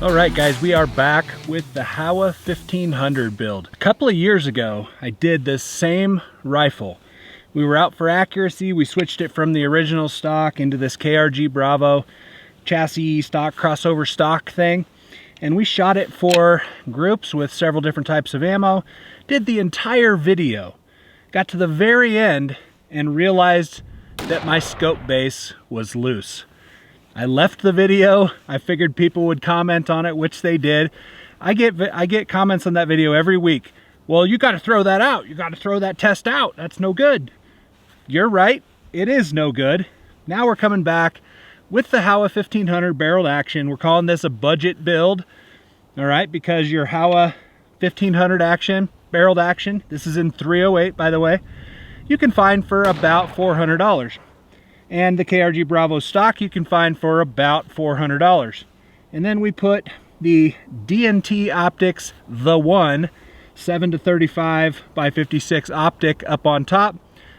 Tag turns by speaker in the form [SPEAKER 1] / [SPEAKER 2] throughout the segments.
[SPEAKER 1] All right, guys, we are back with the Howa 1500 build. A couple of years ago, I did this same rifle. We were out for accuracy. We switched it from the original stock into this KRG Bravo chassis stock, crossover stock thing. And we shot it for groups with several different types of ammo. Did the entire video. Got to the very end and realized that my scope base was loose. I left the video. I figured people would comment on it, which they did. I get comments on that video every week. Well, you got to throw that out. You got to throw that test out. That's no good. You're right. It is no good. Now we're coming back with the Howa 1500 barreled action. We're calling this a budget build. All right, because your Howa 1500 action, barreled action, this is in 308, by the way, you can find for about $400. And the KRG Bravo stock you can find for about $400. And then we put the DNT Optics The One 7-35 by 56 optic up on top,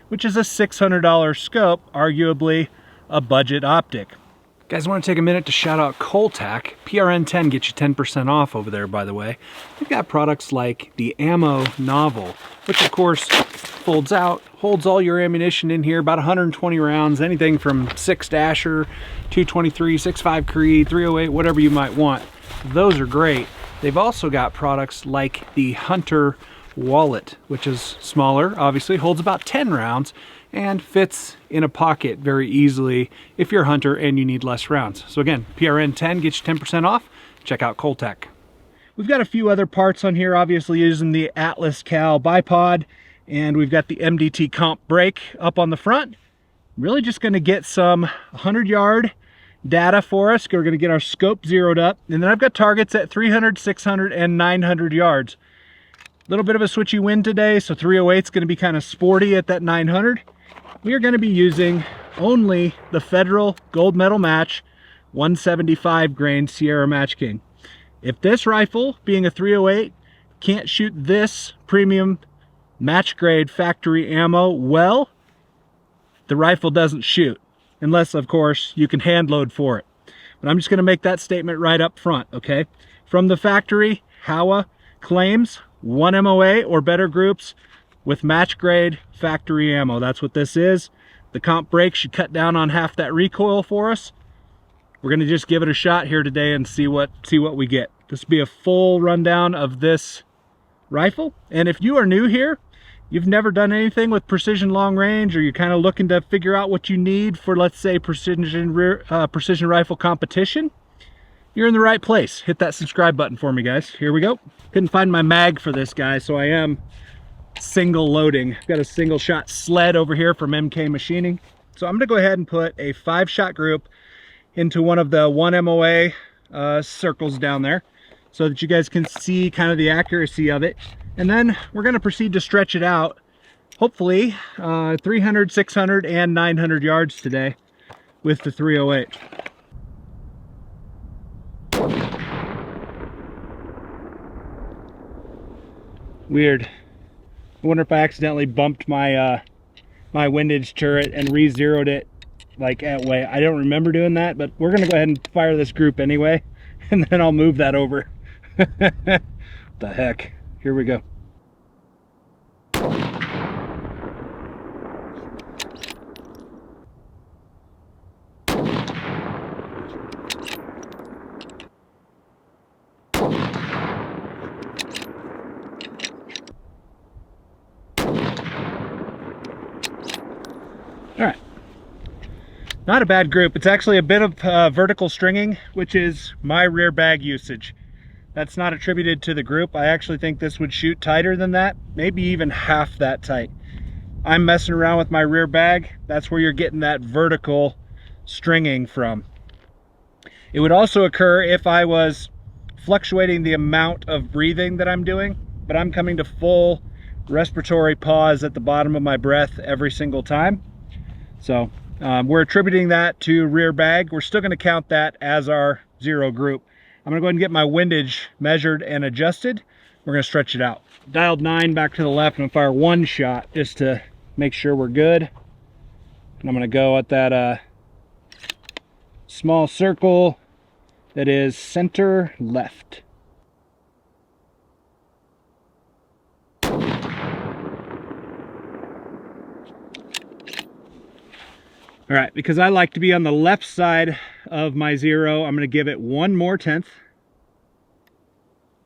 [SPEAKER 1] which is a $600 scope, arguably a budget optic. Guys, I want to take a minute to shout out Coltac. PRN10 gets you 10% off over there, by the way. They've got products like the Ammo Novel, which of course folds out, holds all your ammunition in here, about 120 rounds, anything from 6 Dasher, 223, 6.5 Creed, 308, whatever you might want. Those are great. They've also got products like the Hunter Wallet, which is smaller, obviously, holds about 10 rounds, and fits in a pocket very easily if you're a hunter and you need less rounds. So again, PRN10 gets you 10% off. Check out Coltac. We've got a few other parts on here, obviously using the Atlas Cal bipod, and we've got the MDT comp brake up on the front. Really just going to get some 100-yard data for us. We're going to get our scope zeroed up, and then I've got targets at 300, 600, and 900 yards. A little bit of a switchy wind today, so 308 is going to be kind of sporty at that 900. We are going to be using only the Federal Gold Medal Match 175 grain Sierra Match King. If this rifle, being a 308, can't shoot this premium match grade factory ammo well, the rifle doesn't shoot, unless of course you can hand load for it. But I'm just going to make that statement right up front, okay? From the factory, Howa claims 1 MOA or better groups with match grade factory ammo. That's what this is. The comp brake should cut down on half that recoil for us. We're going to just give it a shot here today and see what we get. This will be a full rundown of this rifle. And if you are new here, you've never done anything with precision long range, or you're kind of looking to figure out what you need for, let's say, precision rifle competition, you're in the right place. Hit that subscribe button for me, guys. Here we go. Couldn't find my mag for this guy, so I am single loading. Got a single shot sled over here from MK Machining. So I'm gonna go ahead and put a 5-shot group into one of the 1 MOA circles down there so that you guys can see kind of the accuracy of it. And then we're gonna proceed to stretch it out, hopefully 300, 600, and 900 yards today with the 308. Weird. I wonder if I accidentally bumped my my windage turret and re-zeroed it like at way. I don't remember doing that, but we're gonna go ahead and fire this group anyway, and then I'll move that over. The heck. Here we go. All right, not a bad group. It's actually a bit of vertical stringing, which is my rear bag usage. That's not attributed to the group. I actually think this would shoot tighter than that, maybe even half that tight. I'm messing around with my rear bag. That's where you're getting that vertical stringing from. It would also occur if I was fluctuating the amount of breathing that I'm doing, but I'm coming to full respiratory pause at the bottom of my breath every single time. So we're attributing that to rear bag. We're still going to count that as our zero group. I'm going to go ahead and get my windage measured and adjusted. We're going to stretch it out. Dialed 9 back to the left, and fire 1 shot just to make sure we're good. And I'm going to go at that small circle that is center left. All right, because I like to be on the left side of my zero, I'm going to give it 1 more tenth.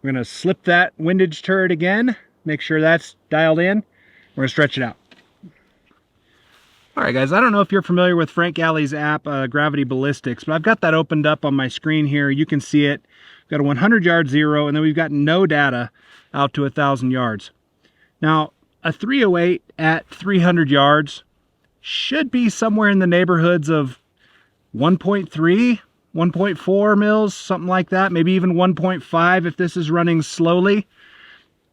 [SPEAKER 1] We're going to slip that windage turret again, make sure that's dialed in. We're going to stretch it out. All right, guys, I don't know if you're familiar with Frank Galley's app, Gravity Ballistics, but I've got that opened up on my screen here. You can see it. We've got a 100-yard zero, and then we've got no data out to 1,000 yards. Now, a 308 at 300 yards should be somewhere in the neighborhoods of 1.3, 1.4 mils, something like that, maybe even 1.5 if this is running slowly.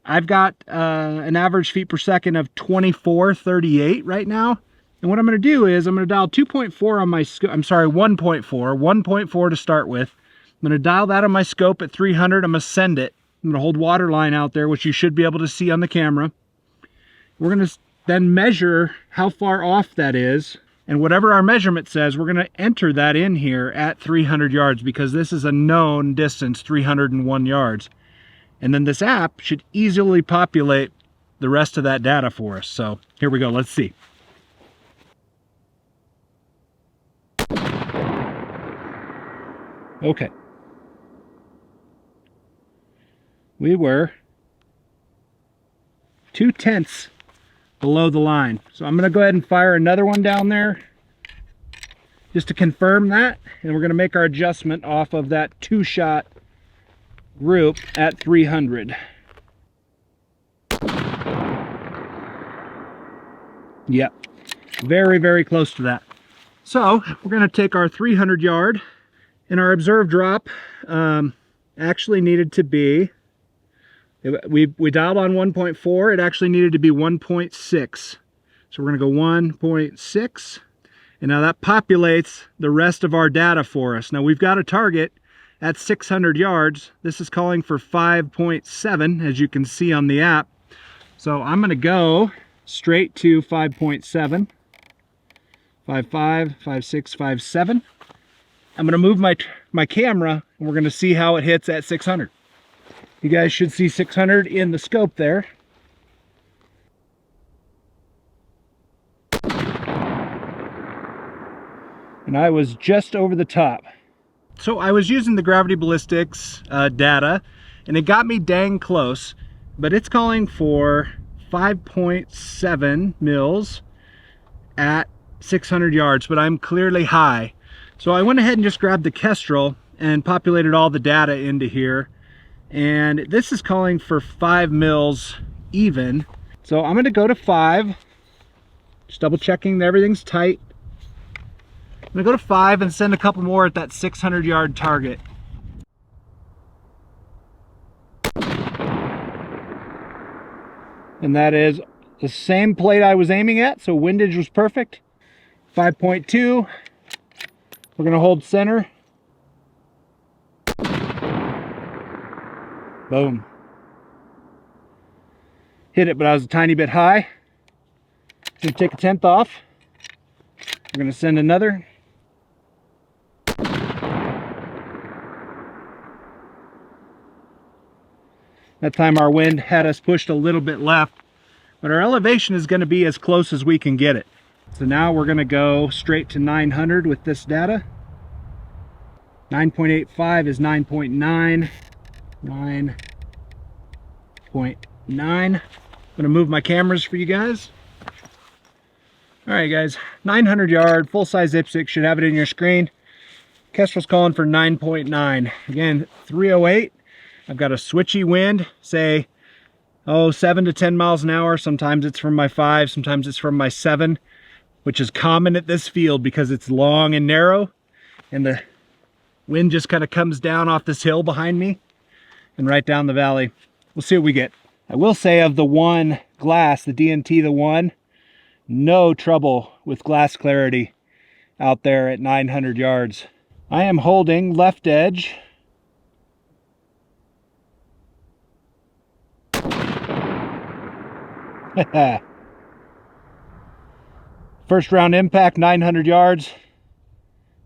[SPEAKER 1] I've got an average feet per second of 2438 right now. And what I'm going to do is I'm going to dial 2.4 on my scope. I'm sorry, 1.4 to start with. I'm going to dial that on my scope at 300. I'm going to send it. I'm going to hold water line out there, which you should be able to see on the camera. We're going to then measure how far off that is, and whatever our measurement says, we're going to enter that in here at 300 yards because this is a known distance, 301 yards. And then this app should easily populate the rest of that data for us. So here we go, let's see. Okay. We were 0.2 below the line. So I'm going to go ahead and fire another one down there just to confirm that, and we're going to make our adjustment off of that 2-shot group at 300. Yep, very, very close to that. So we're going to take our 300 yard, and our observed drop actually needed to be, we dialed on 1.4, it actually needed to be 1.6. So we're going to go 1.6, and now that populates the rest of our data for us. Now we've got a target at 600 yards. This is calling for 5.7, as you can see on the app. So I'm going to go straight to 5.7, 5.5, 5.6, 5.7. I'm going to move my camera, and we're going to see how it hits at 600. You guys should see 600 in the scope there. And I was just over the top. So I was using the Gravity Ballistics data, and it got me dang close, but it's calling for 5.7 mils at 600 yards, but I'm clearly high. So I went ahead and just grabbed the Kestrel and populated all the data into here. And this is calling for 5 mils even. So I'm going to go to 5, just double checking that everything's tight. I'm going to go to 5 and send a couple more at that 600 yard target. And that is the same plate I was aiming at, so windage was perfect. 5.2. We're going to hold center. Boom. Hit it, but I was a tiny bit high. Going to take a 10th off. We're going to send another. That time our wind had us pushed a little bit left, but our elevation is going to be as close as we can get it. So now we're going to go straight to 900 with this data. 9.85 is 9.9. 9.9. I'm going to move my cameras for you guys. All right, guys, 900 yard, full-size IPSC, should have it in your screen. Kestrel's calling for 9.9. Again, 308. I've got a switchy wind, say, 7 to 10 miles an hour. Sometimes it's from my 5, sometimes it's from my 7, which is common at this field because it's long and narrow, and the wind just kind of comes down off this hill behind me and right down the valley. We'll see what we get. I will say of the One glass, the DNT The One, no trouble with glass clarity out there at 900 yards. I am holding left edge. First round impact, 900 yards.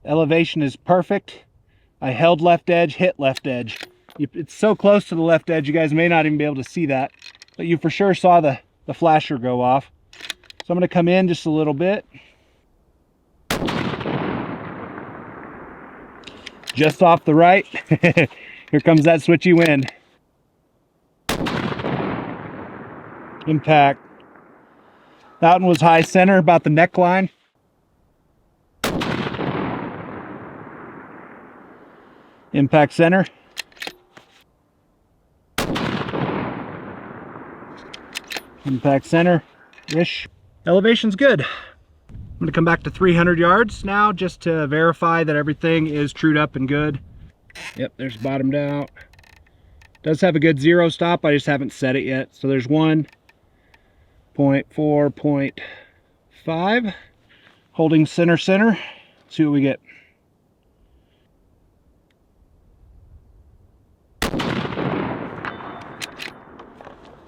[SPEAKER 1] Elevation is perfect. I held left edge, hit left edge. It's so close to the left edge, you guys may not even be able to see that, but you for sure saw the flasher go off. So I'm gonna come in just a little bit. Just off the right. Here comes that switchy wind. Impact. That one was high center, about the neckline. Impact center. Impact center-ish. Elevation's good. I'm gonna come back to 300 yards now just to verify that everything is trued up and good. Yep, there's bottomed out. Does have a good zero stop, I just haven't set it yet. So there's 1.4.5. Holding center. Let's see what we get.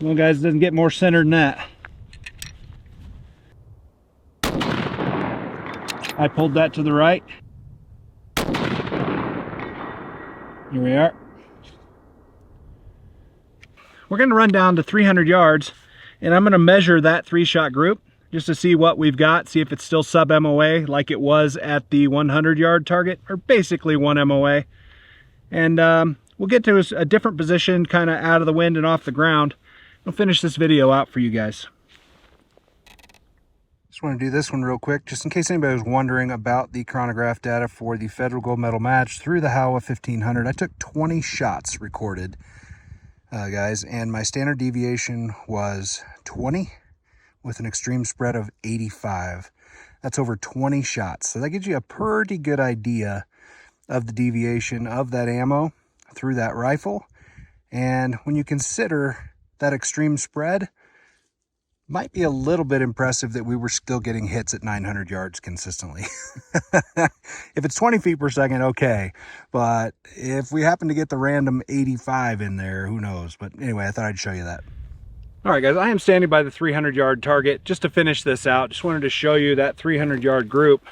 [SPEAKER 1] Well, guys, it doesn't get more center than that. I pulled that to the right. Here we are. We're going to run down to 300 yards, and I'm going to measure that 3-shot group just to see what we've got, see if it's still sub MOA like it was at the 100-yard target, or basically 1 MOA. And we'll get to a different position, kind of out of the wind and off the ground. I'll finish this video out for you guys. Just want to do this one real quick, just in case anybody was wondering about the chronograph data for the Federal Gold Medal match through the Howa 1500. I took 20 shots recorded, guys, and my standard deviation was 20 with an extreme spread of 85. That's over 20 shots. So that gives you a pretty good idea of the deviation of that ammo through that rifle. And when you consider that extreme spread, might be a little bit impressive that we were still getting hits at 900 yards consistently. If it's 20 feet per second, okay. But if we happen to get the random 85 in there, who knows? But anyway, I thought I'd show you that. All right, guys, I am standing by the 300-yard target. Just to finish this out, just wanted to show you that 300-yard group.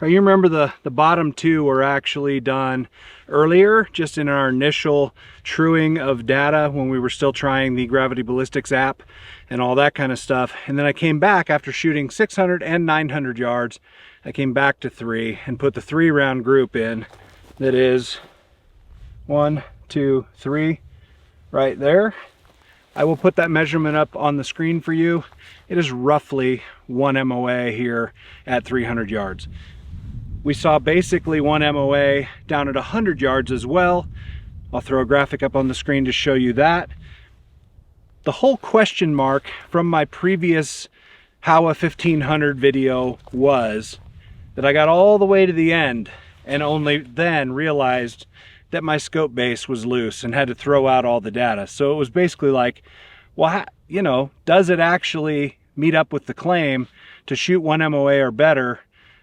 [SPEAKER 1] Now, you remember the bottom two were actually done earlier, just in our initial truing of data when we were still trying the gravity ballistics app and all that kind of stuff. And then I came back after shooting 600 and 900 yards. I came back to 3 and put the 3-round group in. That is 1, 2, 3 right there. I will put that measurement up on the screen for you. It is roughly 1 MOA here at 300 yards. We saw basically 1 MOA down at 100 yards as well. I'll throw a graphic up on the screen to show you that. The whole question mark from my previous Howa 1500 video was that I got all the way to the end and only then realized that my scope base was loose and had to throw out all the data. So it was basically like, well, you know, does it actually meet up with the claim to shoot 1 MOA or better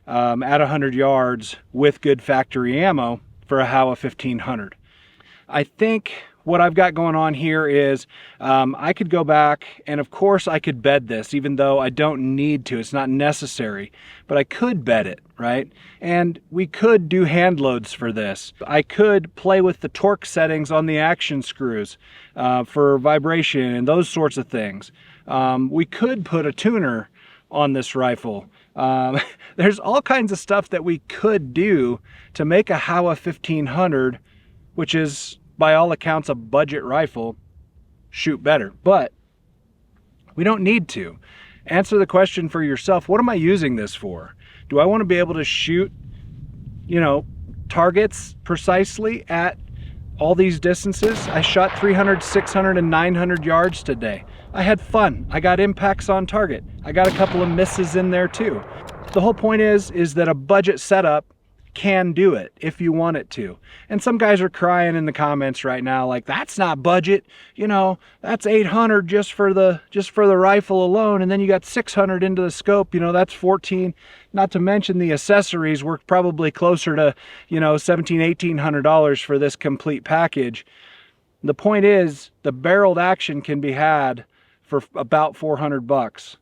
[SPEAKER 1] at 100 yards with good factory ammo for a Howa 1500? I think what I've got going on here is I could go back and of course I could bed this, even though I don't need to, it's not necessary, but I could bed it, right? And we could do hand loads for this. I could play with the torque settings on the action screws for vibration and those sorts of things. We could put a tuner on this rifle. There's all kinds of stuff that we could do to make a Howa 1500, which is by all accounts a budget rifle, shoot better. But we don't need to. Answer the question for yourself. What am I using this for? Do I want to be able to shoot, you know, targets precisely at all these distances? I shot 300, 600, and 900 yards today. I had fun. I got impacts on target. I got a couple of misses in there too. The whole point is that a budget setup can do it if you want it to. And some guys are crying in the comments right now like, that's not budget, you know, that's 800 just for the rifle alone, and then you got 600 into the scope, you know, that's 14. Not to mention the accessories were probably closer to, you know, $1,700, $1,800 for this complete package. The point is, the barreled action can be had for about 400 bucks.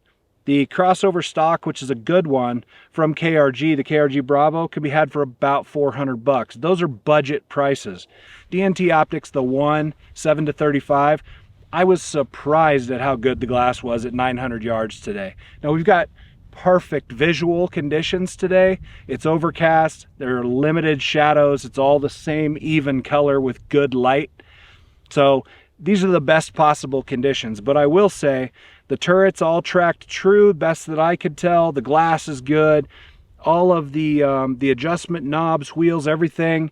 [SPEAKER 1] The crossover stock, which is a good one from KRG, the KRG Bravo, can be had for about 400 bucks. Those are budget prices. DNT Optics The One, 7 to 35. I was surprised at how good the glass was at 900 yards today. Now we've got perfect visual conditions today. It's overcast, there are limited shadows, it's all the same even color with good light. So these are the best possible conditions, but I will say the turret's all tracked true, best that I could tell. The glass is good. All of the adjustment knobs, wheels, everything,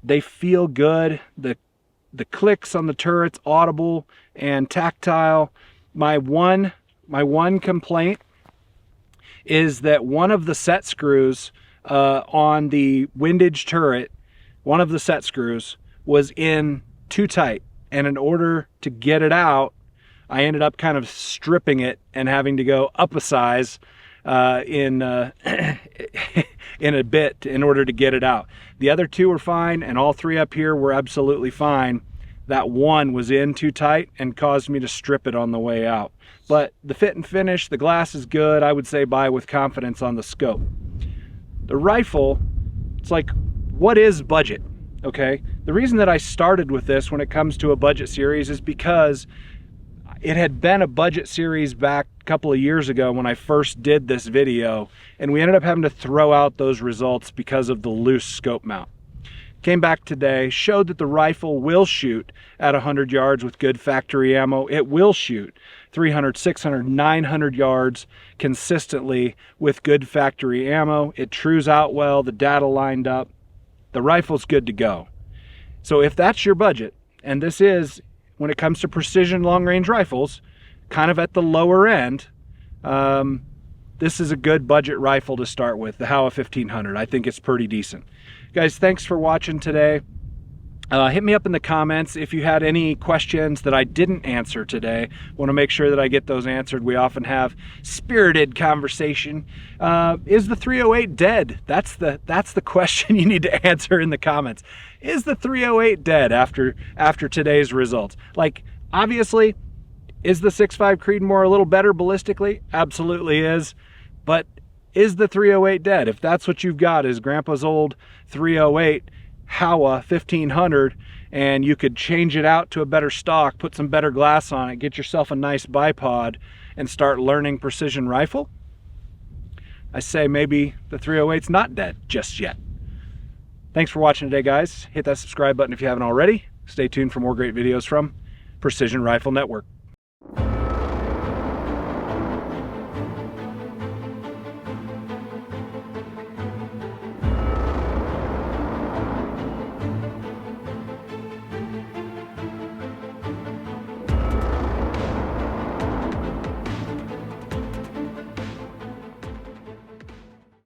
[SPEAKER 1] they feel good. The clicks on the turret's audible and tactile. My one complaint is that one of the set screws on the windage turret, one of the set screws was in too tight, and in order to get it out, I ended up kind of stripping it and having to go up a size in a bit in order to get it out. The other two were fine, and all three up here were absolutely fine. That one was in too tight and caused me to strip it on the way out. But the fit and finish, the glass is good. I would say buy with confidence on the scope. The rifle, it's like, what is budget? Okay, the reason that I started with this when it comes to a budget series is because it had been a budget series back a couple of years ago when I first did this video, and we ended up having to throw out those results because of the loose scope mount. Came back today, showed that the rifle will shoot at 100 yards with good factory ammo. It will shoot 300, 600, 900 yards consistently with good factory ammo. It trues out well, the data lined up. The rifle's good to go. So if that's your budget, and this is, when it comes to precision long-range rifles, kind of at the lower end, this is a good budget rifle to start with, the Howa 1500. I think it's pretty decent. Guys, thanks for watching today. Hit me up in the comments if you had any questions that I didn't answer today. Want to make sure that I get those answered. We often have spirited conversation. Is the 308 dead? That's the question you need to answer in the comments. Is the 308 dead after today's results? Like, obviously, is the 6.5 Creedmoor a little better ballistically? Absolutely is. But is the 308 dead? If that's what you've got is Grandpa's old 308 Howa 1500, and you could change it out to a better stock, put some better glass on it, get yourself a nice bipod, and start learning precision rifle, I say maybe the 308's not dead just yet. Thanks for watching today, guys. Hit that subscribe button if you haven't already. Stay tuned for more great videos from Precision Rifle Network.